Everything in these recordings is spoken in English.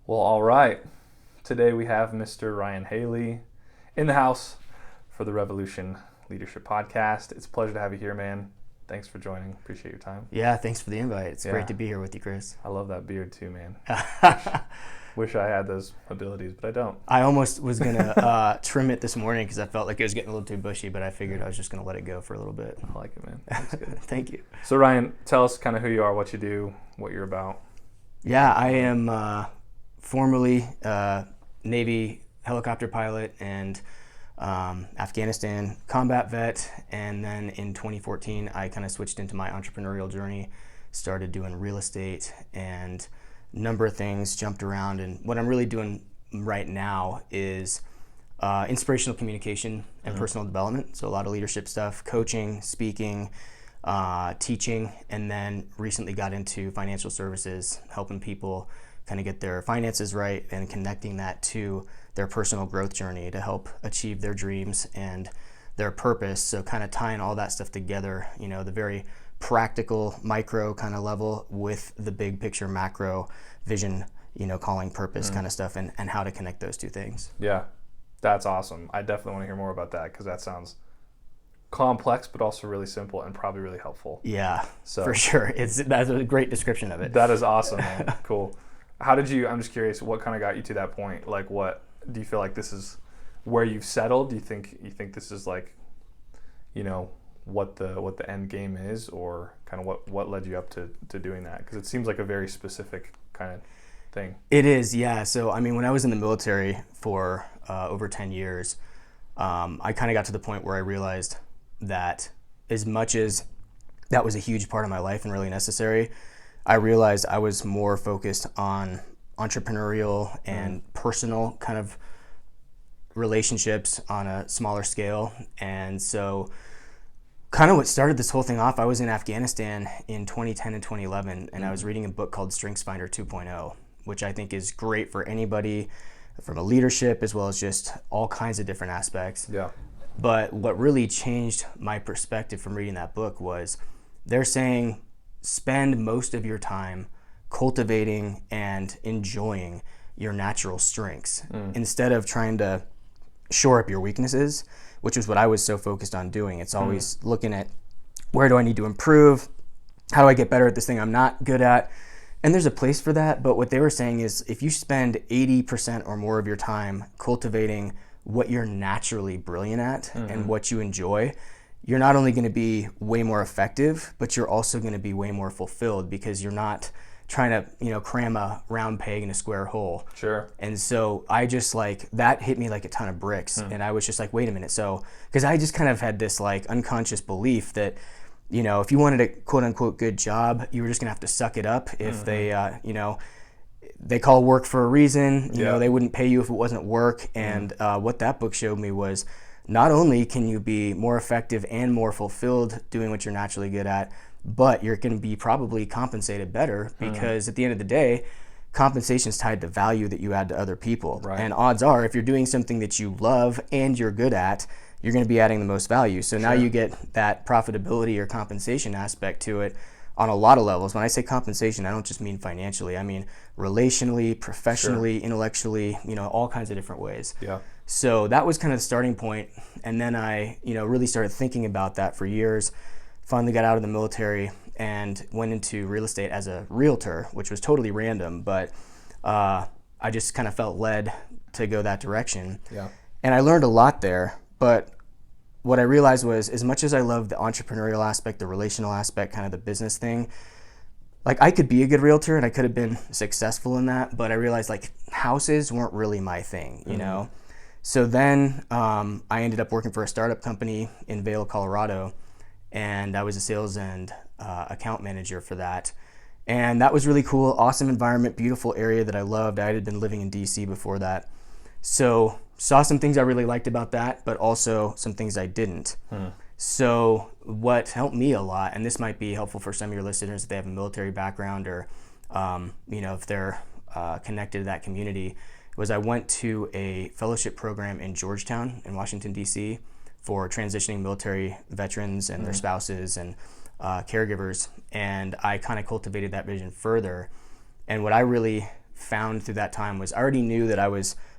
Well, all right. Today we have Mr. Ryan Haley in the house for the Revolution Leadership Podcast. It's a pleasure to have you here, man. Thanks for joining. Appreciate your time. Yeah, thanks for the invite. It's great to be here with you, Chris. I love that beard too, man. Wish I had those abilities, but I don't. I almost was going to trim it this morning because I felt like it was getting a little too bushy, but I figured I was just going to let it go for a little bit. I like it, man. That's good. Thank you. So, Ryan, tell us kind of who you are, what you do, what you're about. Yeah, I am formerly Navy helicopter pilot and Afghanistan combat vet, and then in 2014 I kind of switched into my entrepreneurial journey, started doing real estate and a number of things, jumped around, and what I'm really doing right now is inspirational communication and personal development. So a lot of leadership stuff, coaching, speaking, teaching, and then recently got into financial services, helping people kind of get their finances right and connecting that to their personal growth journey to help achieve their dreams and their purpose. So kind of tying all that stuff together, you know, the very practical micro kind of level with the big picture macro vision, you know, calling purpose kind of stuff, and how to connect those two things. Yeah, that's awesome. I definitely want to hear more about that because that sounds complex, but also really simple and probably really helpful. Yeah, so for sure. That's a great description of it. That is awesome, man. Cool. How did you, I'm just curious, what kind of got you to that point? Like, what, do you feel like this is where you've settled? Do you think this is like, you know, what the end game is, or kind of what led you up to doing that? Because it seems like a very specific kind of thing. It is, yeah. So, I mean, when I was in the military for over 10 years, I kind of got to the point where I realized that as much as that was a huge part of my life and really necessary, I realized I was more focused on entrepreneurial and personal kind of relationships on a smaller scale. And so kind of what started this whole thing off, I was in Afghanistan in 2010 and 2011, and I was reading a book called StrengthsFinder 2.0, which I think is great for anybody from a leadership as well as just all kinds of different aspects. Yeah. But what really changed my perspective from reading that book was they're saying spend most of your time cultivating and enjoying your natural strengths instead of trying to shore up your weaknesses, which is what I was so focused on doing. It's always looking at where do I need to improve? How do I get better at this thing I'm not good at? And there's a place for that, but what they were saying is if you spend 80% or more of your time cultivating what you're naturally brilliant at and what you enjoy, you're not only going to be way more effective, but you're also going to be way more fulfilled because you're not trying to, you know, cram a round peg in a square hole. Sure. And so I just like, that hit me like a ton of bricks. And I was just like, wait a minute. So, because I just kind of had this like unconscious belief that, you know, if you wanted a quote unquote good job, you were just gonna have to suck it up. If they, you know, they call work for a reason, you know, they wouldn't pay you if it wasn't work. And what that book showed me was not only can you be more effective and more fulfilled doing what you're naturally good at, but you're going to be probably compensated better because at the end of the day, compensation is tied to value that you add to other people. Right. And odds are if you're doing something that you love and you're good at, you're going to be adding the most value. So now you get that profitability or compensation aspect to it on a lot of levels. When I say compensation, I don't just mean financially. I mean relationally, professionally, intellectually, you know, all kinds of different ways. Yeah. So that was kind of the starting point. And then I, you know, really started thinking about that for years. Finally got out of the military and went into real estate as a realtor, which was totally random, but I just kind of felt led to go that direction. Yeah. And I learned a lot there, but what I realized was as much as I love the entrepreneurial aspect, the relational aspect, kind of the business thing, like I could be a good realtor and I could have been successful in that, but I realized like houses weren't really my thing, you know? So then I ended up working for a startup company in Vail, Colorado, and I was a sales and account manager for that. And that was really cool, awesome environment, beautiful area that I loved. I had been living in DC before that. So saw some things I really liked about that, but also some things I didn't. So what helped me a lot, and this might be helpful for some of your listeners if they have a military background or you know, if they're connected to that community, was I went to a fellowship program in Georgetown in Washington, D.C. for transitioning military veterans and their spouses and caregivers. And I kind of cultivated that vision further. And what I really found through that time was I already knew that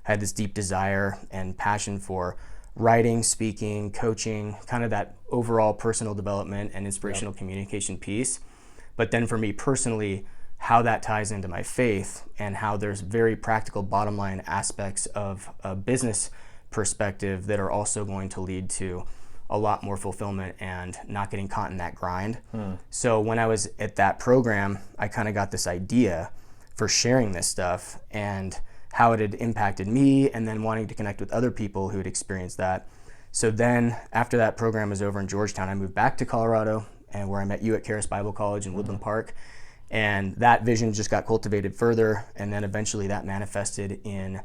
had this deep desire and passion for writing, speaking, coaching, kind of that overall personal development and inspirational communication piece. But then for me personally, how that ties into my faith and how there's very practical bottom line aspects of a business perspective that are also going to lead to a lot more fulfillment and not getting caught in that grind. So when I was at that program, I kind of got this idea for sharing this stuff and how it had impacted me, and then wanting to connect with other people who had experienced that. So then after that program was over in Georgetown, I moved back to Colorado, and where I met you at Charis Bible College in Woodland Park. And that vision just got cultivated further, and then eventually that manifested in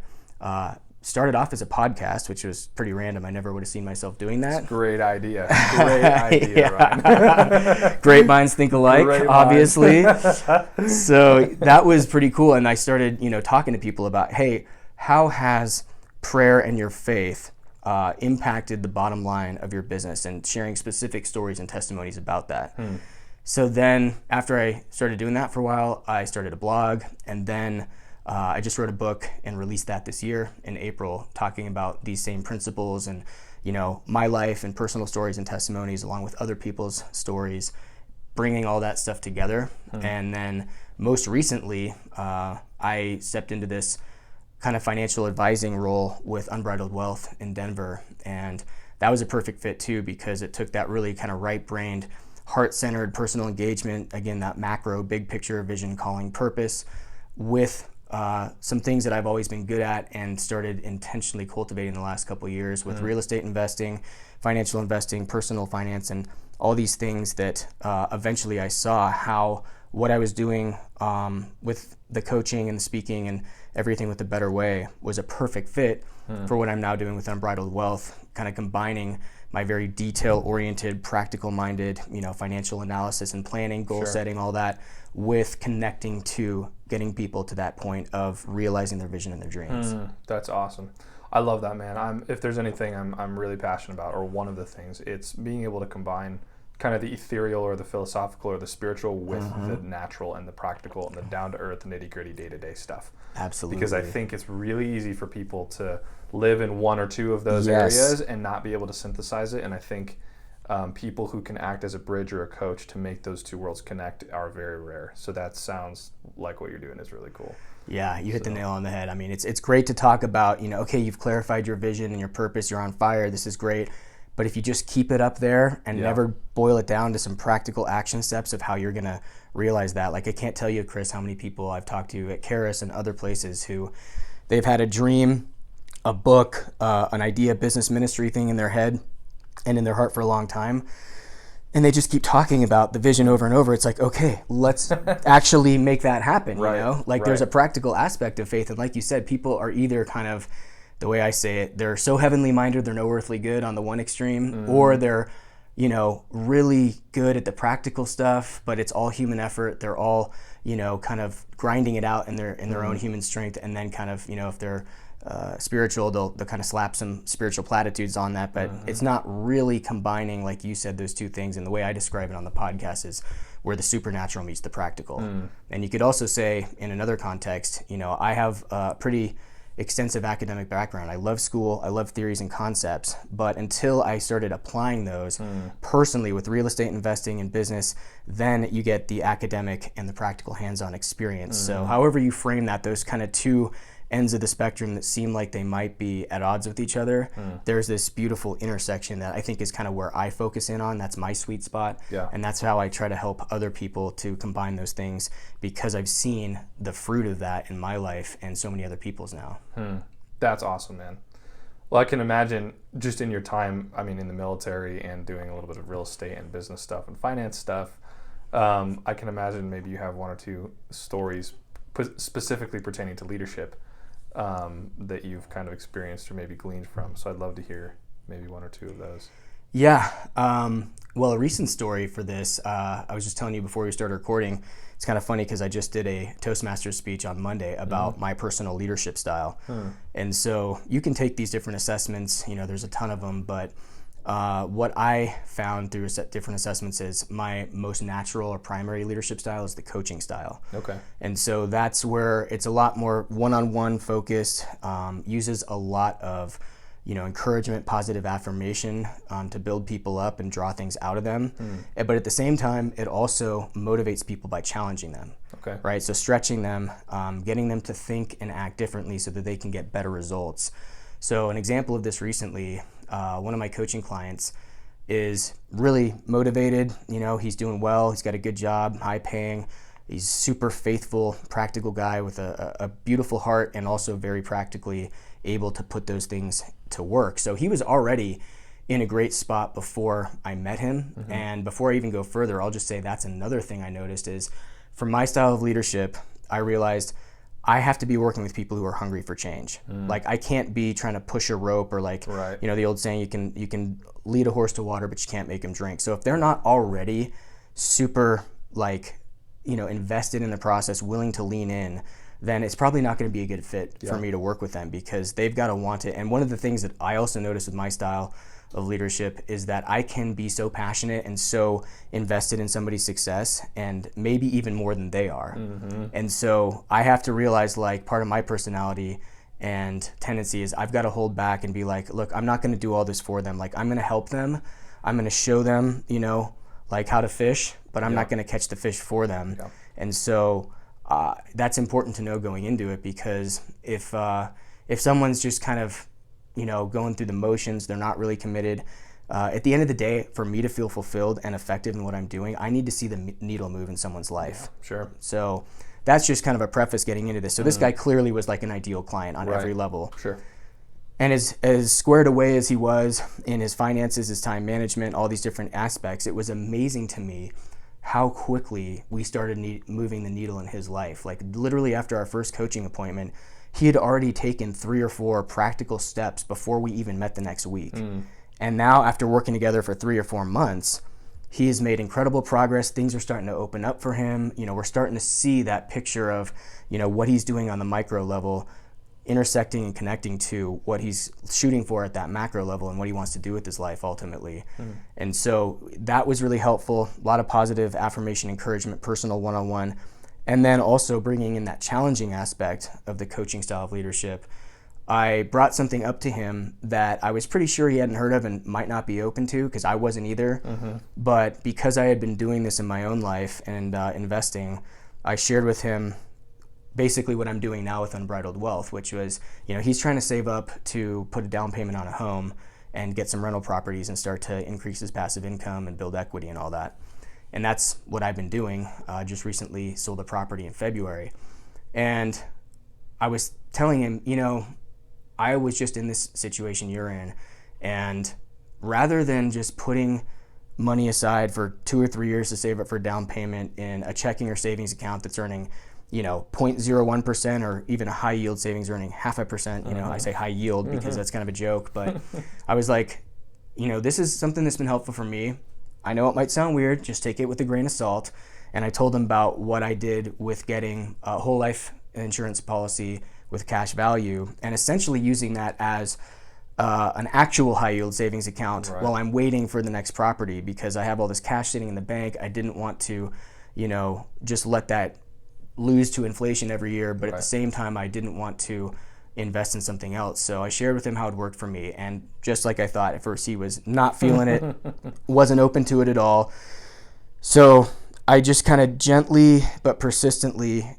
started off as a podcast, which was pretty random. I never would have seen myself doing that. Great idea. Great idea, Ryan. Great minds think alike, obviously. So that was pretty cool. And I started, talking to people about, hey, how has prayer and your faith impacted the bottom line of your business, and sharing specific stories and testimonies about that. So then after I started doing that for a while, I started a blog, and then I just wrote a book and released that this year in April, talking about these same principles and, my life and personal stories and testimonies along with other people's stories, bringing all that stuff together. And then most recently, I stepped into this kind of financial advising role with Unbridled Wealth in Denver. And that was a perfect fit too, because it took that really kind of right-brained, heart-centered personal engagement, again, that macro, big picture vision, calling, purpose, with some things that I've always been good at and started intentionally cultivating the last couple of years with real estate investing, financial investing, personal finance, and all these things that eventually I saw how what I was doing with the coaching and the speaking and everything with the Better Way was a perfect fit for what I'm now doing with Unbridled Wealth, kind of combining my very detail-oriented, practical-minded, financial analysis and planning, goal setting, all that, with connecting to getting people to that point of realizing their vision and their dreams. That's awesome. I love that, man. If there's anything I'm really passionate about, or one of the things, it's being able to combine kind of the ethereal or the philosophical or the spiritual with the natural and the practical and the down-to-earth, nitty-gritty, day-to-day stuff. Absolutely. Because I think it's really easy for people to live in one or two of those areas and not be able to synthesize it. And I think people who can act as a bridge or a coach to make those two worlds connect are very rare. So that sounds like what you're doing is really cool. Yeah, you hit the nail on the head. I mean, it's great to talk about, okay, you've clarified your vision and your purpose, you're on fire, this is great. But if you just keep it up there and never boil it down to some practical action steps of how you're going to realize that. Like, I can't tell you, Chris, how many people I've talked to at Charis and other places who they've had a dream, a book, an idea, business, ministry thing in their head and in their heart for a long time. And they just keep talking about the vision over and over. It's like, okay, let's actually make that happen, There's a practical aspect of faith. And like you said, people are either kind of, the way I say it, they're so heavenly minded, they're no earthly good on the one extreme, or they're, really good at the practical stuff, but it's all human effort. They're all, kind of grinding it out in their own human strength. And then kind of, if they're spiritual, they'll kind of slap some spiritual platitudes on that, but it's not really combining, like you said, those two things. And the way I describe it on the podcast is where the supernatural meets the practical. And you could also say in another context, I have a pretty extensive academic background. I love school, I love theories and concepts, but until I started applying those personally with real estate investing and business, then you get the academic and the practical hands-on experience. So however you frame that, those kind of two ends of the spectrum that seem like they might be at odds with each other, there's this beautiful intersection that I think is kind of where I focus in on. That's my sweet spot. And that's how I try to help other people to combine those things, because I've seen the fruit of that in my life and so many other people's now. That's awesome, man. Well, I can imagine just in your time, in the military and doing a little bit of real estate and business stuff and finance stuff, I can imagine maybe you have one or two stories specifically pertaining to leadership that you've kind of experienced or maybe gleaned from. So I'd love to hear maybe one or two of those. Yeah. Well, a recent story for this, I was just telling you before we started recording, it's kind of funny because I just did a Toastmasters speech on Monday about my personal leadership style. And so you can take these different assessments, there's a ton of them, but what I found through different assessments is my most natural or primary leadership style is the coaching style. Okay. And so that's where it's a lot more one-on-one focused, uses a lot of, encouragement, positive affirmation to build people up and draw things out of them. But at the same time, it also motivates people by challenging them. Okay. Right? So stretching them, getting them to think and act differently so that they can get better results. So an example of this recently, one of my coaching clients is really motivated. He's doing well. He's got a good job, high paying. He's super faithful, practical guy with a beautiful heart and also very practically able to put those things to work. So he was already in a great spot before I met him. And before I even go further, I'll just say that's another thing I noticed is for my style of leadership, I realized I have to be working with people who are hungry for change. Like I can't be trying to push a rope or the old saying, you can lead a horse to water, but you can't make him drink. So if they're not already super invested in the process, willing to lean in, then it's probably not going to be a good fit for me to work with them because they've got to want it. And one of the things that I also noticed with my style of leadership is that I can be so passionate and so invested in somebody's success and maybe even more than they are. And so I have to realize part of my personality and tendency is I've got to hold back and be like, look, I'm not going to do all this for them. I'm going to help them. I'm going to show them, how to fish, but I'm not going to catch the fish for them. And so that's important to know going into it because if someone's just kind of going through the motions, they're not really committed. At the end of the day, for me to feel fulfilled and effective in what I'm doing, I need to see the needle move in someone's life. Sure. So that's just kind of a preface getting into this. So this guy clearly was like an ideal client on every level. Sure. And as squared away as he was in his finances, his time management, all these different aspects, it was amazing to me how quickly we started moving the needle in his life. Literally after our first coaching appointment, he had already taken 3 or 4 practical steps before we even met the next week. And now after working together for 3 or 4 months, he has made incredible progress. Things are starting to open up for him. We're starting to see that picture of, what he's doing on the micro level, intersecting and connecting to what he's shooting for at that macro level and what he wants to do with his life ultimately. And so that was really helpful. A lot of positive affirmation, encouragement, personal one-on-one. And then also bringing in that challenging aspect of the coaching style of leadership. I brought something up to him that I was pretty sure he hadn't heard of and might not be open to because I wasn't either. But because I had been doing this in my own life and investing, I shared with him basically what I'm doing now with Unbridled Wealth, which was, he's trying to save up to put a down payment on a home and get some rental properties and start to increase his passive income and build equity and all that. And that's what I've been doing. Just recently sold a property in February. And I was telling him, I was just in this situation you're in. And rather than just putting money aside for 2 or 3 years to save up for down payment in a checking or savings account that's earning 0.01% or even a high yield savings earning 0.5%. I say high yield because that's kind of a joke, but I was like, this is something that's been helpful for me. I know it might sound weird, just take it with a grain of salt. And I told him about what I did with getting a whole life insurance policy with cash value and essentially using that as an actual high yield savings account while I'm waiting for the next property because I have all this cash sitting in the bank. I didn't want to, just let that lose to inflation every year, but at the same time, I didn't want to invest in something else. So I shared with him how it worked for me. And just like I thought, at first he was not feeling it, wasn't open to it at all. So I just kind of gently but persistently,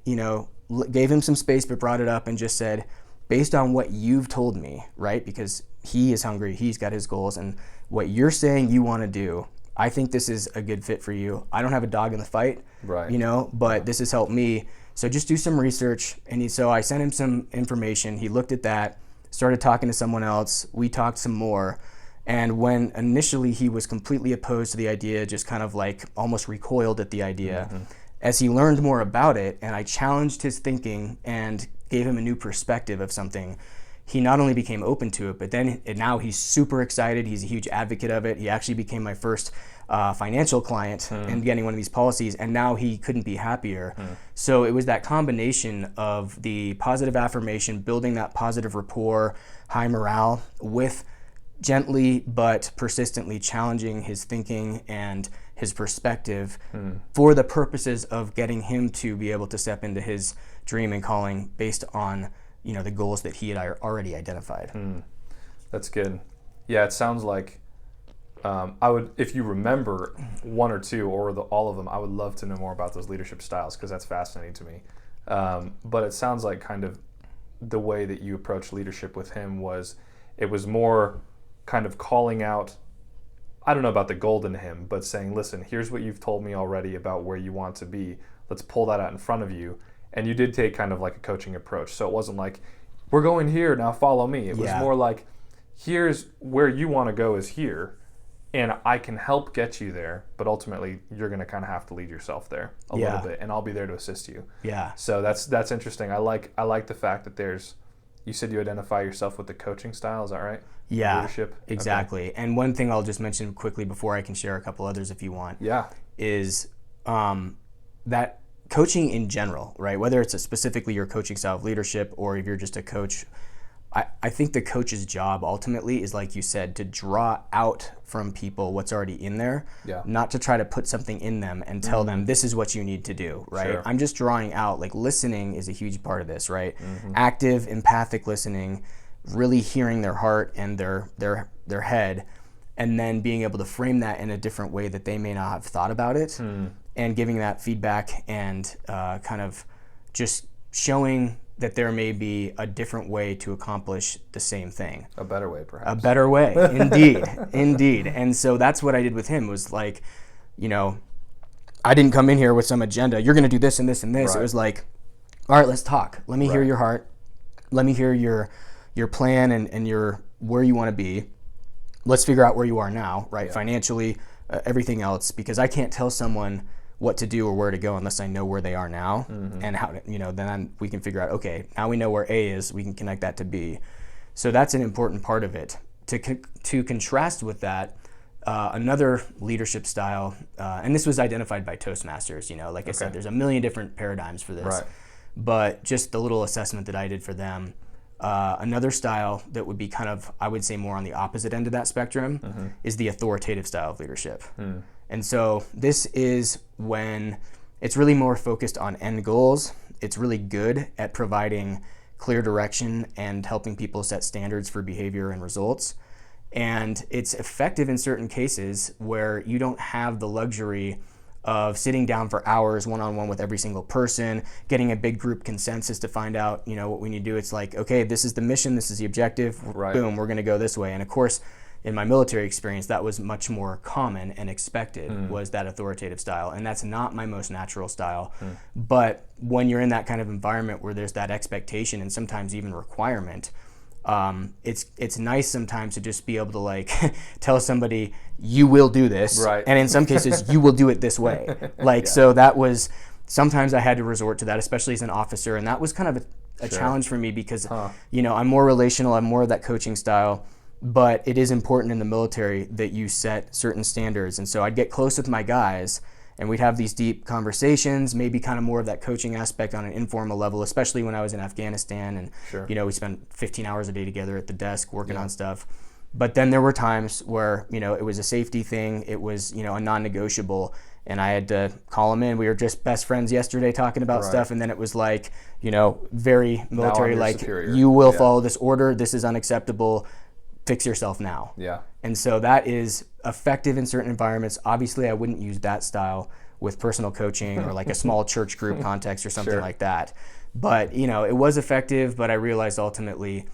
gave him some space, but brought it up and just said, based on what you've told me, right? Because he is hungry, he's got his goals, and what you're saying you want to do, I think this is a good fit for you. I don't have a dog in the fight, but this has helped me. So just do some research. And so I sent him some information. He looked at that, started talking to someone else. We talked some more. And when initially he was completely opposed to the idea, just kind of almost recoiled at the idea, as he learned more about it and I challenged his thinking and gave him a new perspective of something, he not only became open to it, but then now he's super excited. He's a huge advocate of it. He actually became my first financial client in getting one of these policies, and now he couldn't be happier. So it was that combination of the positive affirmation, building that positive rapport, high morale with gently but persistently challenging his thinking and his perspective for the purposes of getting him to be able to step into his dream and calling based on, the goals that he had already identified. That's good. Yeah, it sounds like I would, if you remember one or two or all of them, I would love to know more about those leadership styles because that's fascinating to me. But it sounds like kind of the way that you approached leadership with him it was more kind of calling out, I don't know about the gold in him, but saying, listen, here's what you've told me already about where you want to be. Let's pull that out in front of you. And you did take kind of like a coaching approach. So it wasn't like, we're going here, now follow me. It was more like, here's where you want to go is here, and I can help get you there, but ultimately you're going to kind of have to lead yourself there a little bit, and I'll be there to assist you. Yeah. So that's interesting. I like the fact that you said you identify yourself with the coaching style, is that right? Yeah, leadership. Exactly. Okay. And one thing I'll just mention quickly before I can share a couple others if you want. Yeah. Is that coaching in general, right? Whether it's specifically your coaching style of leadership or if you're just a coach, I think the coach's job ultimately is, like you said, to draw out from people what's already in there, not to try to put something in them and tell them this is what you need to do, right? Sure. I'm just drawing out, like listening is a huge part of this, right? Active, empathic listening, really hearing their heart and their head, and then being able to frame that in a different way that they may not have thought about it, and giving that feedback and kind of just showing that there may be a different way to accomplish the same thing. A better way, perhaps. A better way, indeed, indeed. And so that's what I did with him, was like, I didn't come in here with some agenda. You're going to do this and this and this. Right. It was like, all right, let's talk. Let me hear your heart. Let me hear your plan and your where you want to be. Let's figure out where you are now, right? Yeah. Financially, everything else, because I can't tell someone what to do or where to go unless I know where they are now, and how to, then we can figure out, okay, now we know where A is, we can connect that to B. So that's an important part of it. To contrast with that, another leadership style, and this was identified by Toastmasters, like I said, there's a million different paradigms for this, but just the little assessment that I did for them, another style that would be kind of, I would say, more on the opposite end of that spectrum is the authoritative style of leadership. And so this is when it's really more focused on end goals. It's really good at providing clear direction and helping people set standards for behavior and results. And it's effective in certain cases where you don't have the luxury of sitting down for hours one-on-one with every single person, getting a big group consensus to find out, what we need to do. It's like, okay, this is the mission, this is the objective, boom, we're going to go this way. And of course, in my military experience, that was much more common and expected, was that authoritative style. And that's not my most natural style. But when you're in that kind of environment where there's that expectation and sometimes even requirement, it's nice sometimes to just be able to like tell somebody, you will do this. Right. And in some cases, you will do it this way. So that was, sometimes I had to resort to that, especially as an officer. And that was kind of a challenge for me because, I'm more relational, I'm more of that coaching style. But it is important in the military that you set certain standards. And so I'd get close with my guys and we'd have these deep conversations, maybe kind of more of that coaching aspect on an informal level, especially when I was in Afghanistan. And, we spent 15 hours a day together at the desk working on stuff. But then there were times where, it was a safety thing. It was, a non-negotiable. And I had to call him in. We were just best friends yesterday talking about stuff. And then it was like, very military, like, superior. You will follow this order. This is unacceptable. Fix yourself now. Yeah. And so that is effective in certain environments. Obviously, I wouldn't use that style with personal coaching or like a small church group context or something like that. But, it was effective, but I realized ultimately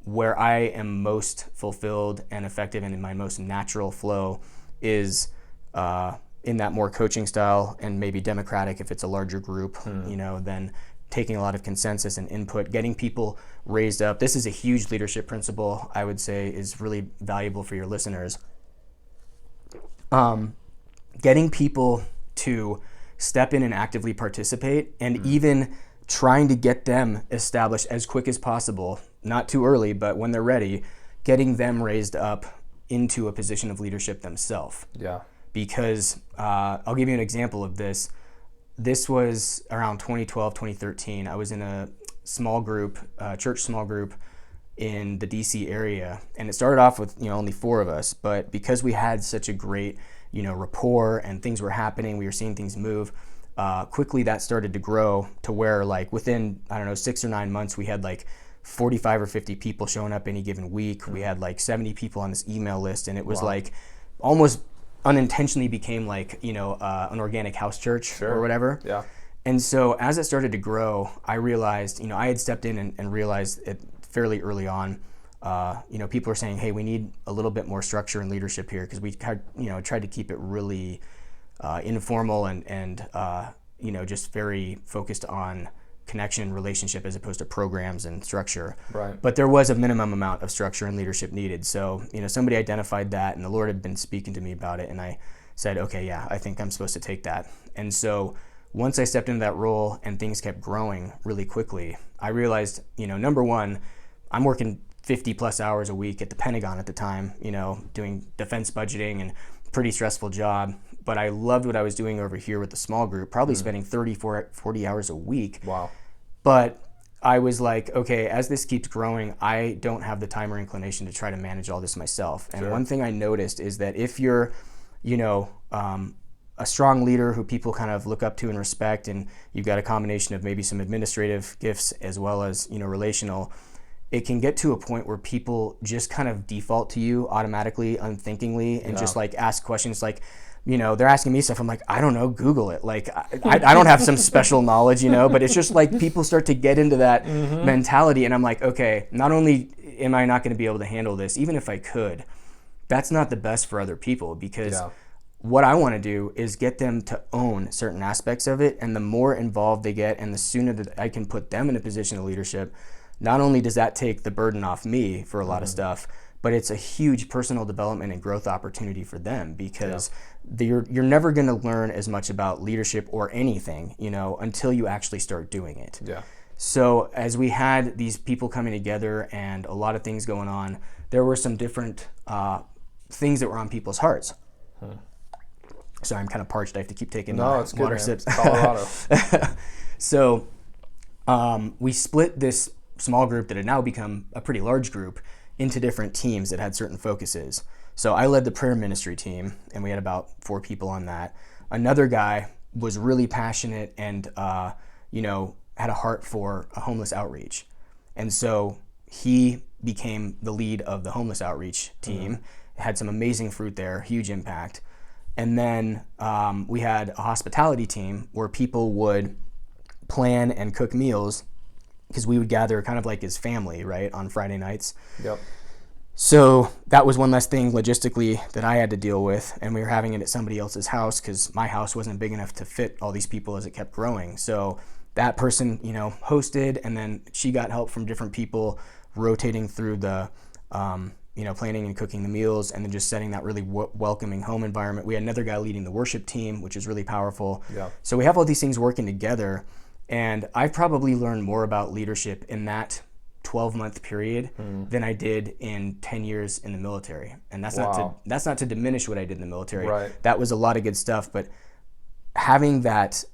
where I am most fulfilled and effective and in my most natural flow is in that more coaching style and maybe democratic if it's a larger group, than taking a lot of consensus and input, getting people raised up. This is a huge leadership principle, I would say, is really valuable for your listeners. Getting people to step in and actively participate, and even trying to get them established as quick as possible, not too early, but when they're ready, getting them raised up into a position of leadership themselves. Yeah. Because I'll give you an example of this. This was around 2012, 2013. I was in a small group, church small group, in the DC area. And it started off with, only 4 of us, but because we had such a great, rapport and things were happening, we were seeing things move, quickly that started to grow to where like within, 6 or 9 months, we had like 45 or 50 people showing up any given week. We had like 70 people on this email list, and it was like almost unintentionally became like, an organic house church or whatever. Yeah. And so as it started to grow, I realized, I had stepped in and realized it fairly early on. People were saying, hey, we need a little bit more structure and leadership here, because we had, tried to keep it really informal and just very focused on connection, relationship, as opposed to programs and structure. Right. But there was a minimum amount of structure and leadership needed. So, somebody identified that, and the Lord had been speaking to me about it, and I said, okay, yeah, I think I'm supposed to take that. And so once I stepped into that role and things kept growing really quickly, I realized, number one, I'm working 50 plus hours a week at the Pentagon at the time, doing defense budgeting, and pretty stressful job. But I loved what I was doing over here with the small group, probably spending 30, 40 hours a week. Wow. But I was like, okay, as this keeps growing, I don't have the time or inclination to try to manage all this myself. And one thing I noticed is that if you're, a strong leader who people kind of look up to and respect, and you've got a combination of maybe some administrative gifts as well as, relational, it can get to a point where people just kind of default to you automatically, unthinkingly, and just like ask questions like, they're asking me stuff. I'm like, I don't know, Google it. Like, I don't have some special knowledge, but it's just like people start to get into that mentality. And I'm like, okay, not only am I not going to be able to handle this, even if I could, that's not the best for other people, because what I want to do is get them to own certain aspects of it. And the more involved they get, and the sooner that I can put them in a position of leadership, not only does that take the burden off me for a lot of stuff, but it's a huge personal development and growth opportunity for them, because you're never going to learn as much about leadership or anything, until you actually start doing it. Yeah. So as we had these people coming together and a lot of things going on, there were some different things that were on people's hearts. Sorry, I'm kind of parched. I have to keep taking water sips. Colorado. So we split this small group that had now become a pretty large group into different teams that had certain focuses. So I led the prayer ministry team, and we had about 4 people on that. Another guy was really passionate and, had a heart for a homeless outreach. And so he became the lead of the homeless outreach team, had some amazing fruit there, huge impact. And then we had a hospitality team where people would plan and cook meals, because we would gather kind of like as family, right, on Friday nights. Yep. So that was one less thing logistically that I had to deal with, and we were having it at somebody else's house because my house wasn't big enough to fit all these people as it kept growing. So that person, hosted, and then she got help from different people rotating through the, planning and cooking the meals, and then just setting that really welcoming home environment. We had another guy leading the worship team, which is really powerful. Yeah. So we have all these things working together, and I've probably learned more about leadership in that 12-month period than I did in 10 years in the military. And that's not to diminish what I did in the military. Right. That was a lot of good stuff, but having that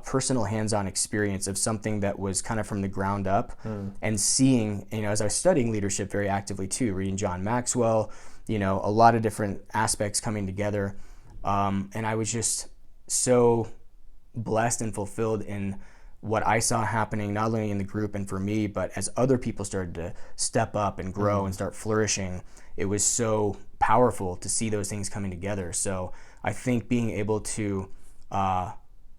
personal hands-on experience of something that was kind of from the ground up, and seeing, as I was studying leadership very actively too, reading John Maxwell, a lot of different aspects coming together. And I was just so blessed and fulfilled in what I saw happening, not only in the group and for me, but as other people started to step up and grow and start flourishing. It was so powerful to see those things coming together. So I think being able to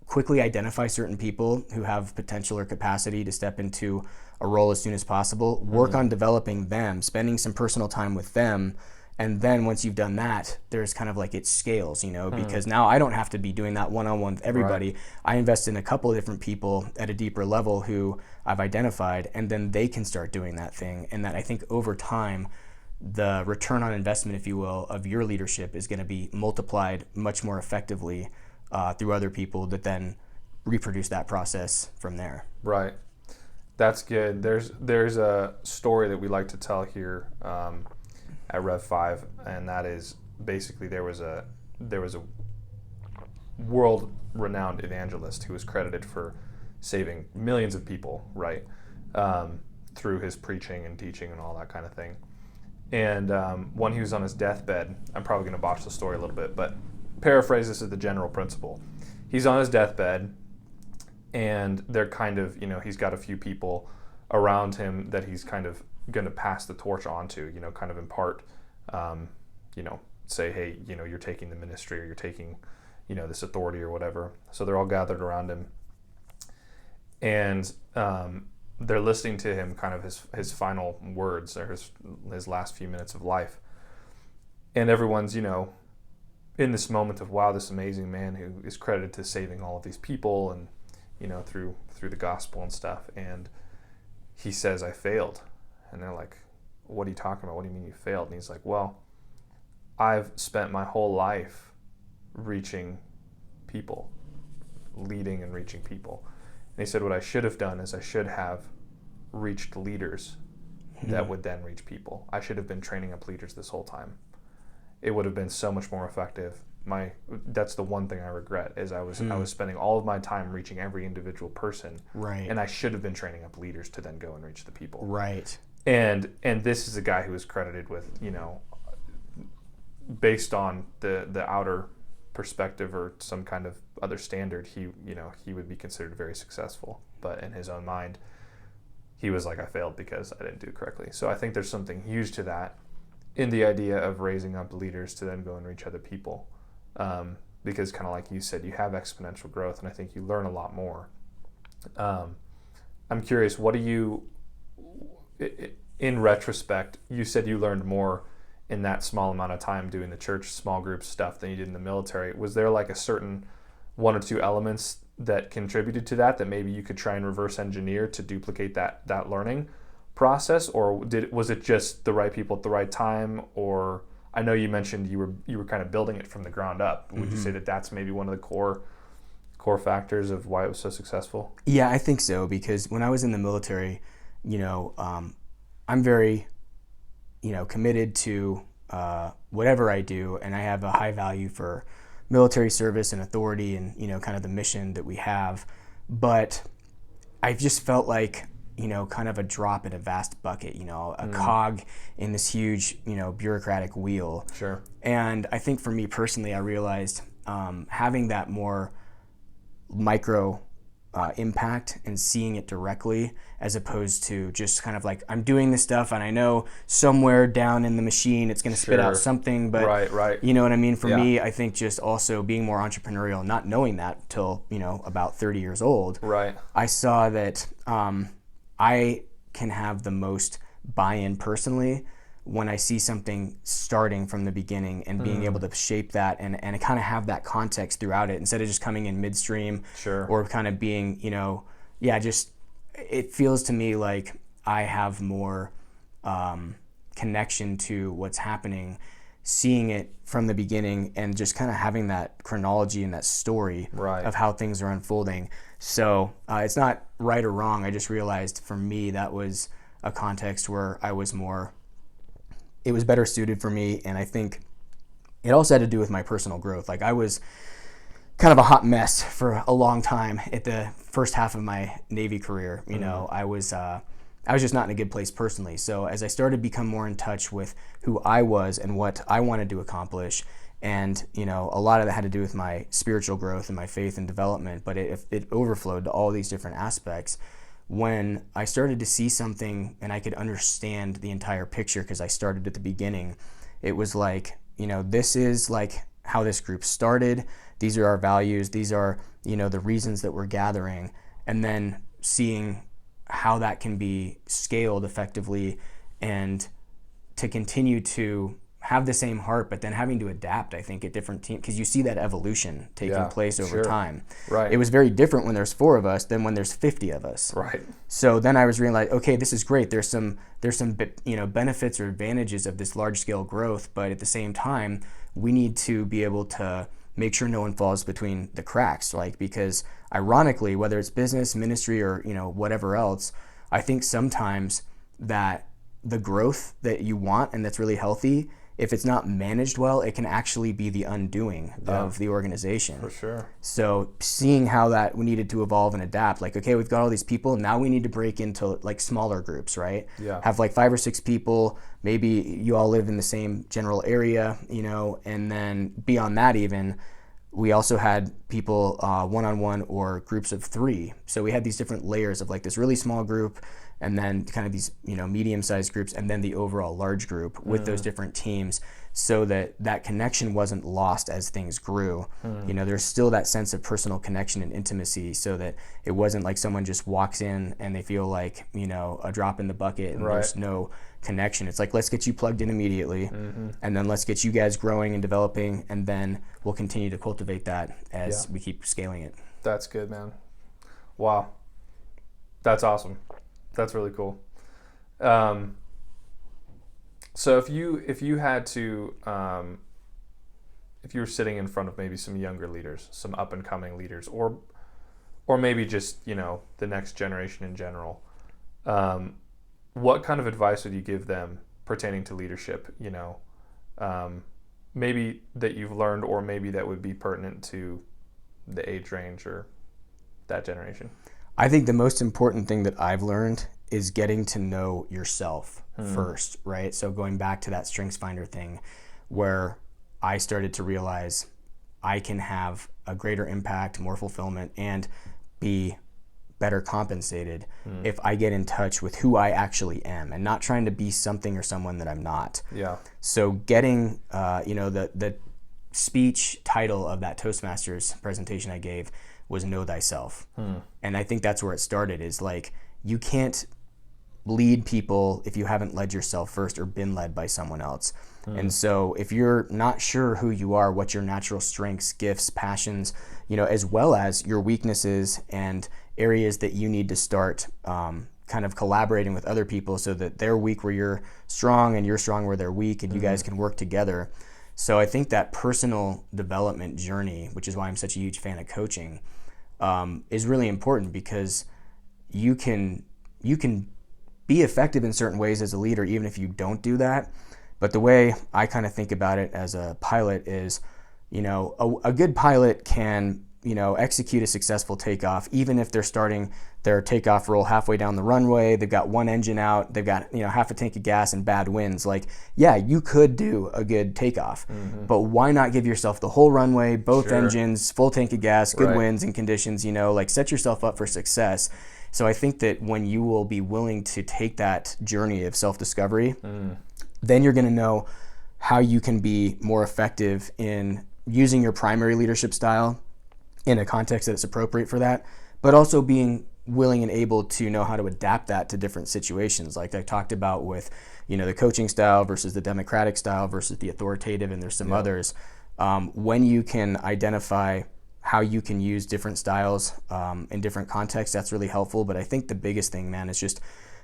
quickly identify certain people who have potential or capacity to step into a role as soon as possible, work on developing them, spending some personal time with them, and then once you've done that, there's kind of like it scales, because now I don't have to be doing that one-on-one with everybody. Right. I invest in a couple of different people at a deeper level who I've identified, and then they can start doing that thing. And that I think over time, the return on investment, if you will, of your leadership is going to be multiplied much more effectively through other people that then reproduce that process from there. Right. That's good. There's a story that we like to tell here at Rev 5, and that is basically there was a world-renowned evangelist who was credited for saving millions of people, right? through his preaching and teaching and all that kind of thing. And when he was on his deathbed, I'm probably going to botch the story a little bit, but paraphrase this as the general principle. He's on his deathbed, and they're kind of, he's got a few people around him that he's kind of going to pass the torch on to, kind of impart, say, hey, you're taking the ministry, or you're taking, this authority or whatever. So they're all gathered around him, and they're listening to him, kind of his final words, or his last few minutes of life. And everyone's, in this moment of, wow, this amazing man who is credited to saving all of these people, and, through the gospel and stuff. And he says, I failed. And they're like, what are you talking about? What do you mean you failed? And he's like, well, I've spent my whole life reaching people, leading and reaching people. And he said, what I should have done is I should have reached leaders that would then reach people. I should have been training up leaders this whole time. It would have been so much more effective. That's the one thing I regret, is I was spending all of my time reaching every individual person. Right. And I should have been training up leaders to then go and reach the people. Right. And this is a guy who is credited with, based on the outer perspective or some kind of other standard, he would be considered very successful. But in his own mind, he was like, I failed because I didn't do it correctly. So I think there's something huge to that, in the idea of raising up leaders to then go and reach other people. Because kind of like you said, you have exponential growth, and I think you learn a lot more. I'm curious, what do you, in retrospect, you said you learned more in that small amount of time doing the church small group stuff than you did in the military. Was there like a certain one or two elements that contributed to that maybe you could try and reverse engineer to duplicate that learning process, or was it just the right people at the right time? Or I know you mentioned you were kind of building it from the ground up. Would you say that that's maybe one of the core factors of why it was so successful? Yeah, I think so, because when I was in the military, I'm very, committed to whatever I do, and I have a high value for military service and authority and, kind of the mission that we have. But I just felt like, kind of a drop in a vast bucket, a cog in this huge, bureaucratic wheel. Sure. And I think for me personally, I realized having that more micro impact and seeing it directly, as opposed to just kind of like, I'm doing this stuff and I know somewhere down in the machine it's going to spit out something, but right. You know what I mean? For me, I think just also being more entrepreneurial, not knowing that till, about 30 years old, right. I saw that I can have the most buy-in personally when I see something starting from the beginning and being able to shape that and kind of have that context throughout it, instead of just coming in midstream. Sure. Or kind of being, just, it feels to me like I have more connection to what's happening, seeing it from the beginning and just kind of having that chronology and that story of how things are unfolding. So it's not right or wrong. I just realized for me that was a context where it was better suited for me. And I think it also had to do with my personal growth. Like, I was kind of a hot mess for a long time at the first half of my Navy career. I was just not in a good place personally. So as I started to become more in touch with who I was and what I wanted to accomplish, and a lot of that had to do with my spiritual growth and my faith and development, but it overflowed to all these different aspects. When I started to see something and I could understand the entire picture, because I started at the beginning, it was like, this is like how this group started. These are our values. These are, the reasons that we're gathering. And then seeing how that can be scaled effectively, and to continue to have the same heart, but then having to adapt, I think, at different teams, because you see that evolution taking place over time. Right. It was very different when there's 4 of us than when there's 50 of us. Right. So then I was realizing, okay, this is great. There's some benefits or advantages of this large scale growth, but at the same time, we need to be able to make sure no one falls between the cracks. Because ironically, whether it's business, ministry, or whatever else, I think sometimes that the growth that you want and that's really healthy if it's not managed well, it can actually be the undoing of the organization. For sure. So seeing how that we needed to evolve and adapt, like, okay, we've got all these people, now we need to break into like smaller groups, right? Yeah. Have like 5 or 6 people, maybe you all live in the same general area, you know, and then beyond that even, we also had people one-on-one or groups of 3. So we had these different layers of like this really small group, and then kind of these, you know, medium-sized groups, and then the overall large group with those different teams, so that that connection wasn't lost as things grew. You know, there's still that sense of personal connection and intimacy, so that it wasn't like someone just walks in and they feel like, you know, a drop in the bucket and there's no connection. It's like, let's get you plugged in immediately, and then let's get you guys growing and developing, and then we'll continue to cultivate that as we keep scaling it. That's good, man. Wow. That's awesome. That's really cool. So if you had to, if you were sitting in front of maybe some younger leaders, some up and coming leaders, or maybe just, you know, the next generation in general, what kind of advice would you give them pertaining to leadership? You know, maybe that you've learned, or maybe that would be pertinent to the age range or that generation. I think the most important thing that I've learned is getting to know yourself first, right? So going back to that StrengthsFinder thing, where I started to realize I can have a greater impact, more fulfillment, and be better compensated if I get in touch with who I actually am, and not trying to be something or someone that I'm not. Yeah. So getting, you know, the speech title of that Toastmasters presentation I gave was Know Thyself. And I think that's where it started, is like, you can't lead people if you haven't led yourself first or been led by someone else. And so if you're not sure who you are, what your natural strengths, gifts, passions, you know, as well as your weaknesses and areas that you need to start kind of collaborating with other people, so that they're weak where you're strong and you're strong where they're weak, and you guys can work together. So I think that personal development journey, which is why I'm such a huge fan of coaching, is really important, because you can be effective in certain ways as a leader even if you don't do that. But the way I kind of think about it as a pilot is, you know, a good pilot can, you know, execute a successful takeoff even if they're starting their takeoff roll halfway down the runway, they've got one engine out, they've got, you know, half a tank of gas and bad winds. Like, yeah, you could do a good takeoff, but why not give yourself the whole runway, both engines, full tank of gas, good winds and conditions, you know, like, set yourself up for success. So I think that when you will be willing to take that journey of self-discovery, then you're going to know how you can be more effective in using your primary leadership style in a context that's appropriate for that, but also being willing and able to know how to adapt that to different situations. Like I talked about with, you know, the coaching style versus the democratic style versus the authoritative, and there's some others. When you can identify how you can use different styles in different contexts, that's really helpful. But I think the biggest thing, man, is just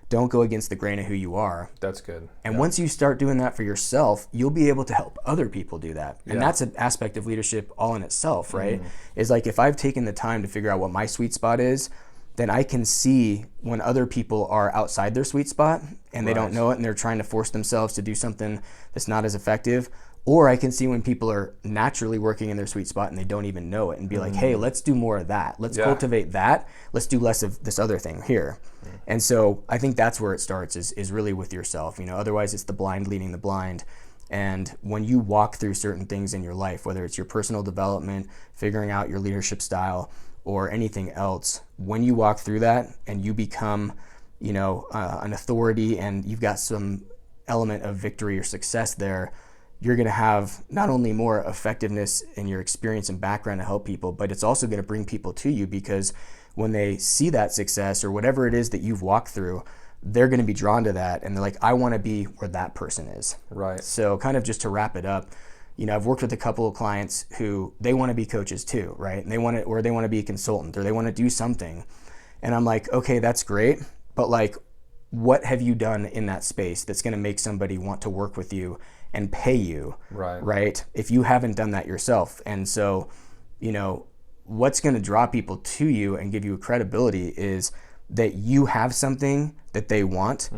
don't go against the grain of who you are. That's good. And once you start doing that for yourself, you'll be able to help other people do that. And that's an aspect of leadership all in itself, right? Is like, if I've taken the time to figure out what my sweet spot is, then I can see when other people are outside their sweet spot and they don't know it, and they're trying to force themselves to do something that's not as effective. Or I can see when people are naturally working in their sweet spot and they don't even know it, and be like, hey, let's do more of that. Let's cultivate that. Let's do less of this other thing here. And so I think that's where it starts, is really with yourself. You know, otherwise it's the blind leading the blind. And when you walk through certain things in your life, whether it's your personal development, figuring out your leadership style, or anything else, when you walk through that and you become, you know, an authority, and you've got some element of victory or success there, you're going to have not only more effectiveness in your experience and background to help people, but it's also going to bring people to you, because when they see that success or whatever it is that you've walked through, they're going to be drawn to that, and they're like, I want to be where that person is. Right. So kind of just to wrap it up, you know, I've worked with a couple of clients who they want to be coaches too, right? And they want to be a consultant, or they want to do something. And I'm like, okay, that's great, but like, what have you done in that space that's going to make somebody want to work with you and pay you, right? If you haven't done that yourself. And so, you know, what's going to draw people to you and give you credibility is that you have something that they want,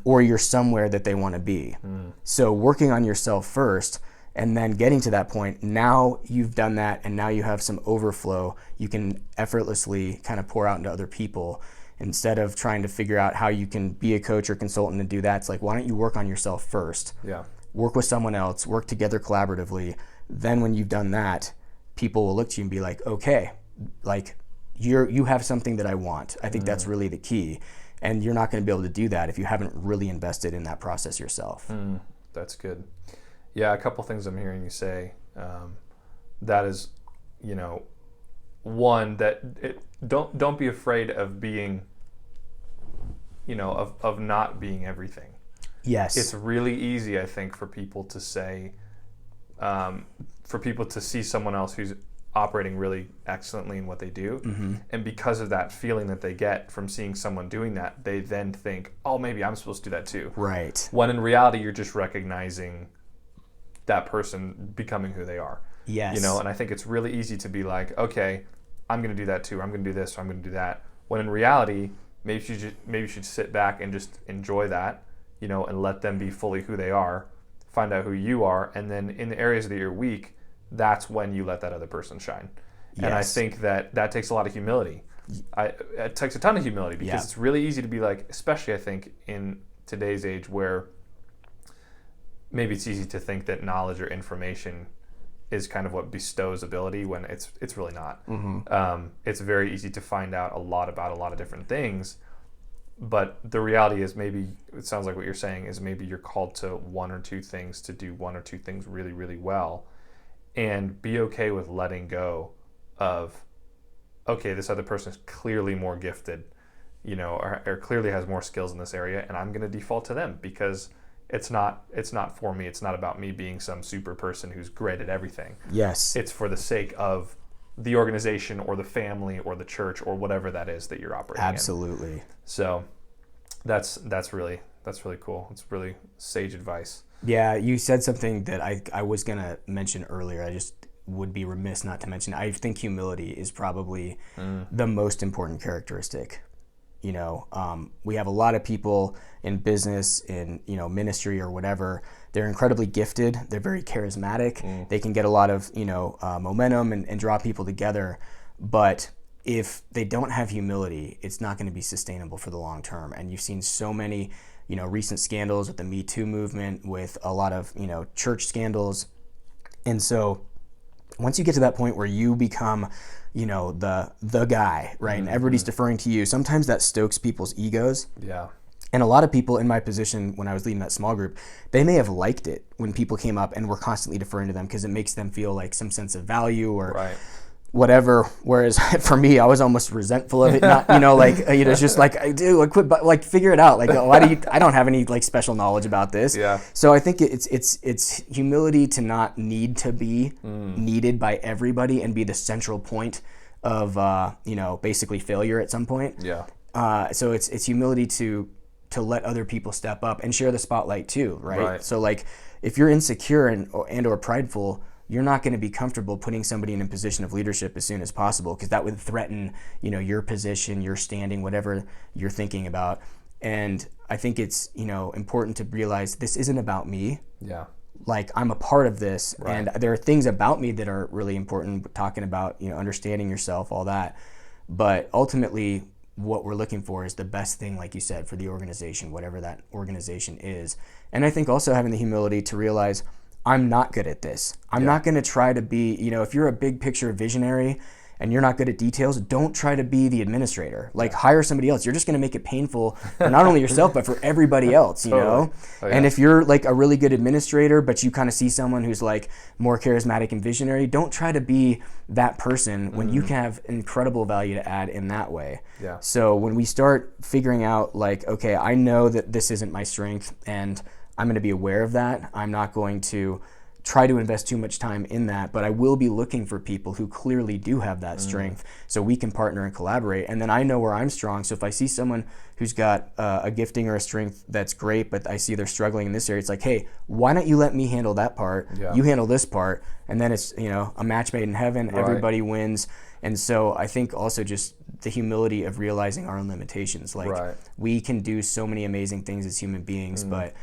or you're somewhere that they want to be. So working on yourself first, and then getting to that point, now you've done that, and now you have some overflow. You can effortlessly kind of pour out into other people. Instead of trying to figure out how you can be a coach or consultant and do that, it's like, why don't you work on yourself first? Yeah. Work with someone else, work together collaboratively. Then when you've done that, people will look to you and be like, okay, like you have something that I want. I think that's really the key. And you're not going to be able to do that if you haven't really invested in that process yourself. That's good. Yeah, a couple things I'm hearing you say. That is, one, that don't be afraid of being, of not being everything. Yes. It's really easy, I think, for people to say, for people to see someone else who's operating really excellently in what they do. And because of that feeling that they get from seeing someone doing that, they then think, oh, maybe I'm supposed to do that too. Right. When in reality, you're just recognizing that person becoming who they are. Yes. And I think it's really easy to be like, okay, I'm going to do that too. I'm going to do this, or I'm going to do that. When in reality, maybe you should sit back and just enjoy that, and let them be fully who they are, find out who you are, and then in the areas that you're weak, that's when you let that other person shine. Yes. And I think that takes a lot of humility. It takes a ton of humility, because it's really easy to be like, especially I think in today's age where maybe it's easy to think that knowledge or information is kind of what bestows ability, when it's really not. It's very easy to find out a lot about a lot of different things, but the reality is, maybe it sounds like what you're saying is, maybe you're called to one or two things, to do one or two things really, really well, and be okay with letting go of, okay, this other person is clearly more gifted, or clearly has more skills in this area, and I'm going to default to them, because it's not for me. It's not about me being some super person who's great at everything. Yes. It's for the sake of the organization or the family or the church or whatever that is that you're operating Absolutely. in. So that's really cool. It's really sage advice. Yeah, you said something that I was going to mention earlier. I just would be remiss not to mention. I think humility is probably the most important characteristic. We have a lot of people in business, in ministry or whatever. They're incredibly gifted. They're very charismatic. They can get a lot of momentum and draw people together. But if they don't have humility, it's not going to be sustainable for the long term. And you've seen so many recent scandals with the Me Too movement, with a lot of church scandals. And so once you get to that point where you become the guy, right? And everybody's deferring to you. Sometimes that stokes people's egos. Yeah. And a lot of people in my position, when I was leading that small group, they may have liked it when people came up and were constantly deferring to them, because it makes them feel like some sense of value or whatever. Whereas for me, I was almost resentful of it. Not, it's just like, I do, like, quit, but like, figure it out. Like, why do you? I don't have any like special knowledge about this. Yeah. So I think it's humility to not need to be needed by everybody and be the central point of basically failure at some point. Yeah. So it's humility to let other people step up and share the spotlight too, right? So like, if you're insecure and or prideful, you're not going to be comfortable putting somebody in a position of leadership as soon as possible, because that would threaten, your position, your standing, whatever you're thinking about. And I think it's, important to realize this isn't about me. Yeah. Like, I'm a part of this, and there are things about me that are really important, talking about, understanding yourself, all that. But ultimately, what we're looking for is the best thing, like you said, for the organization, whatever that organization is. And I think also having the humility to realize, I'm not good at this. I'm not going to try to be, if you're a big picture visionary and you're not good at details, don't try to be the administrator. Like, hire somebody else. You're just going to make it painful for not only yourself, but for everybody else, know? Oh, yeah. And if you're like a really good administrator, but you kind of see someone who's like more charismatic and visionary, don't try to be that person when you can have incredible value to add in that way. Yeah. So when we start figuring out like, okay, I know that this isn't my strength, and I'm going to be aware of that. I'm not going to try to invest too much time in that, but I will be looking for people who clearly do have that strength, so we can partner and collaborate. And then I know where I'm strong. So if I see someone who's got a gifting or a strength that's great, but I see they're struggling in this area, it's like, hey, why don't you let me handle that part? You handle this part. And then it's, a match made in heaven. Everybody wins. And so I think also just the humility of realizing our own limitations. Like Right. we can do so many amazing things as human beings, but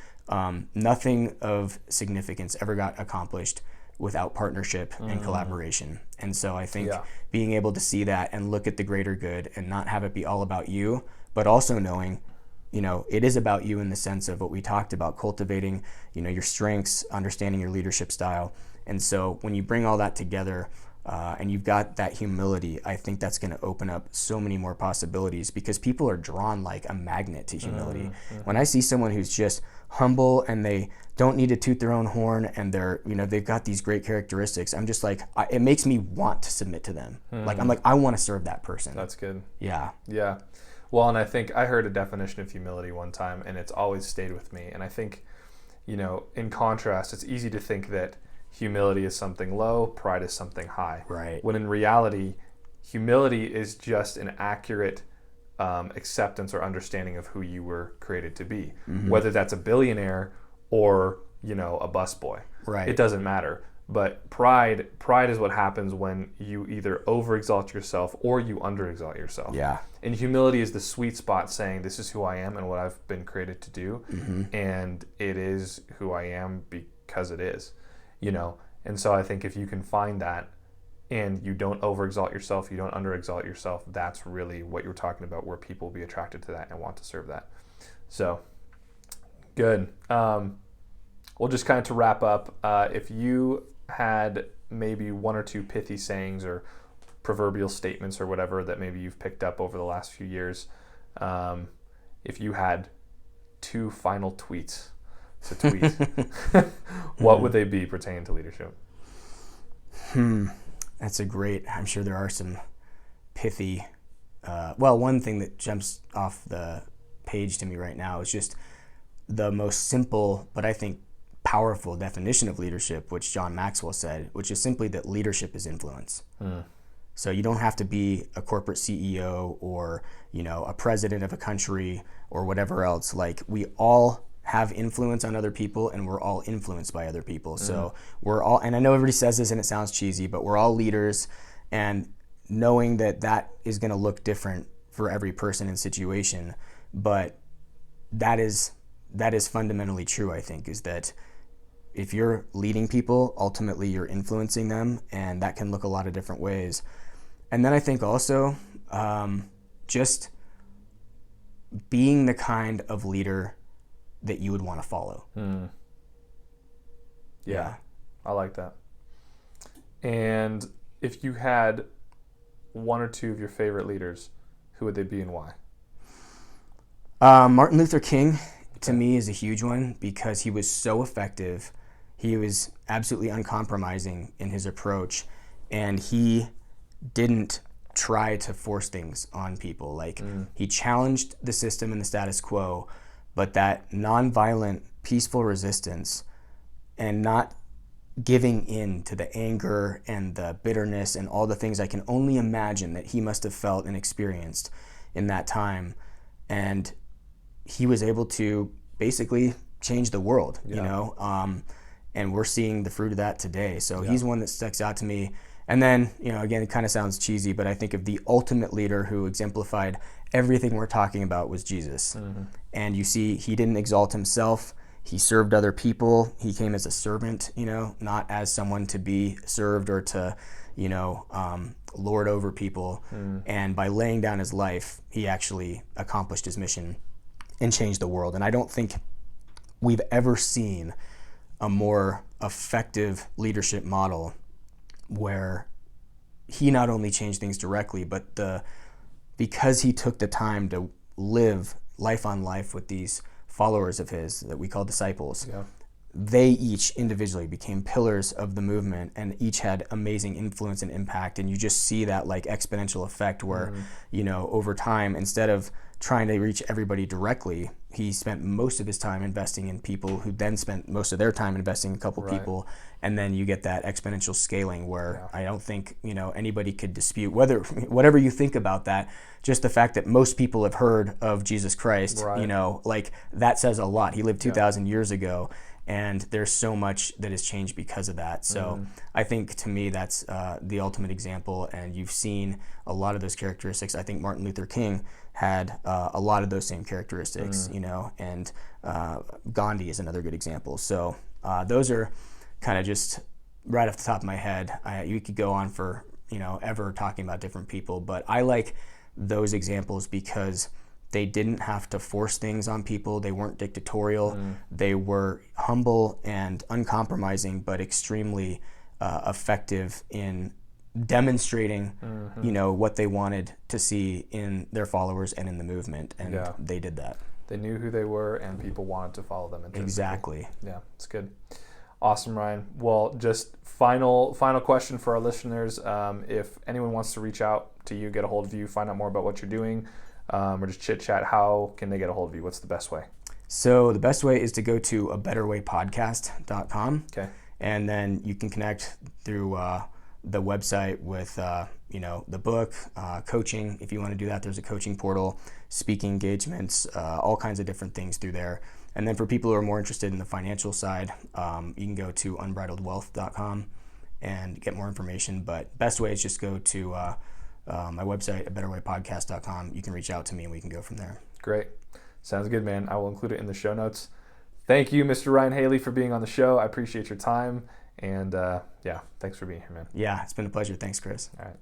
nothing of significance ever got accomplished without partnership and collaboration. And so I think Yeah. being able to see that and look at the greater good and not have it be all about you, but also knowing, you know, it is about you in the sense of what we talked about, cultivating, you know, your strengths, understanding your leadership style. And so when you bring all that together, and you've got that humility, I think that's going to open up so many more possibilities, because people are drawn like a magnet to humility. When I see someone who's just humble and they don't need to toot their own horn and they're, you know, they've got these great characteristics, I'm just like, it makes me want to submit to them. Like, I'm like, I want to serve that person. That's good. Yeah. Yeah. Well, and I think I heard a definition of humility one time, and it's always stayed with me. And I think, you know, in contrast, it's easy to think that humility is something low, pride is something high. Right. When in reality, humility is just an accurate acceptance or understanding of who you were created to be. Whether that's a billionaire or, you know, a busboy. Right. It doesn't matter. But pride is what happens when you either overexalt yourself or you underexalt yourself. Yeah. And humility is the sweet spot, saying this is who I am and what I've been created to do. And it is who I am because it is, you know. And so I think if you can find that and you don't overexalt yourself, you don't underexalt yourself, that's really what you're talking about, where people will be attracted to that and want to serve that. So good. Well, just kind of to wrap up, if you had maybe one or two pithy sayings or proverbial statements or whatever that maybe you've picked up over the last few years, if you had two final tweets to tweet, what would they be pertaining to leadership? That's a great, I'm sure there are some pithy, well, one thing that jumps off the page to me right now is just the most simple, but I think powerful definition of leadership, which John Maxwell said, which is simply that leadership is influence. So you don't have to be a corporate CEO or, you know, a president of a country or whatever else. Like, we all have influence on other people, and we're all influenced by other people. So we're all, and I know everybody says this and it sounds cheesy, but we're all leaders, and knowing that that is going to look different for every person and situation. But that is fundamentally true, I think, is that if you're leading people, ultimately you're influencing them, and that can look a lot of different ways. And then I think also just being the kind of leader that you would want to follow. Yeah, I like that. And if you had one or two of your favorite leaders, who would they be and why? Martin Luther King, to me, is a huge one, because he was so effective. He was absolutely uncompromising in his approach, and he didn't try to force things on people. Like, he challenged the system and the status quo, but that nonviolent, peaceful resistance and not giving in to the anger and the bitterness and all the things I can only imagine that he must have felt and experienced in that time. And he was able to basically change the world, you know, and we're seeing the fruit of that today. So he's one that sticks out to me. And then, you know, again, it kind of sounds cheesy, but I think of the ultimate leader who exemplified everything we're talking about was Jesus. And you see, he didn't exalt himself. He served other people. He came as a servant, you know, not as someone to be served or to, you know, lord over people. And by laying down his life, he actually accomplished his mission and changed the world. And I don't think we've ever seen a more effective leadership model where he not only changed things directly, but because he took the time to live life on life with these followers of his that we call disciples, they each individually became pillars of the movement, and each had amazing influence and impact. And you just see that like exponential effect where, you know, over time, instead of trying to reach everybody directly, he spent most of his time investing in people who then spent most of their time investing in a couple people. And then you get that exponential scaling where I don't think, you know, anybody could dispute whatever you think about that. Just the fact that most people have heard of Jesus Christ, you know, like that says a lot. He lived 2,000 years ago, And there's so much that has changed because of that. So I think to me, that's the ultimate example. And you've seen a lot of those characteristics. I think Martin Luther King had a lot of those same characteristics, you know, and Gandhi is another good example. So those are kind of just right off the top of my head. You could go on for, you know, ever talking about different people, but I like those examples because they didn't have to force things on people. They weren't dictatorial. They were humble and uncompromising, but extremely effective in demonstrating, you know, what they wanted to see in their followers and in the movement. And they did that. They knew who they were, and people wanted to follow them. Exactly. Yeah, it's good. Awesome, Ryan. Well, just final question for our listeners. If anyone wants to reach out to you, get a hold of you, find out more about what you're doing, or just chit chat, how can they get a hold of you? What's the best way? So the best way is to go to abetterwaypodcast.com. Okay. And then you can connect through the website with, you know, the book, coaching. If you want to do that, there's a coaching portal, speaking engagements, all kinds of different things through there. And then for people who are more interested in the financial side, you can go to unbridledwealth.com and get more information. But best way is just go to my website, abetterwaypodcast.com. You can reach out to me and we can go from there. Great. Sounds good, man. I will include it in the show notes. Thank you, Mr. Ryan Haley, for being on the show. I appreciate your time. And yeah, thanks for being here, man. Yeah, it's been a pleasure. Thanks, Chris. All right.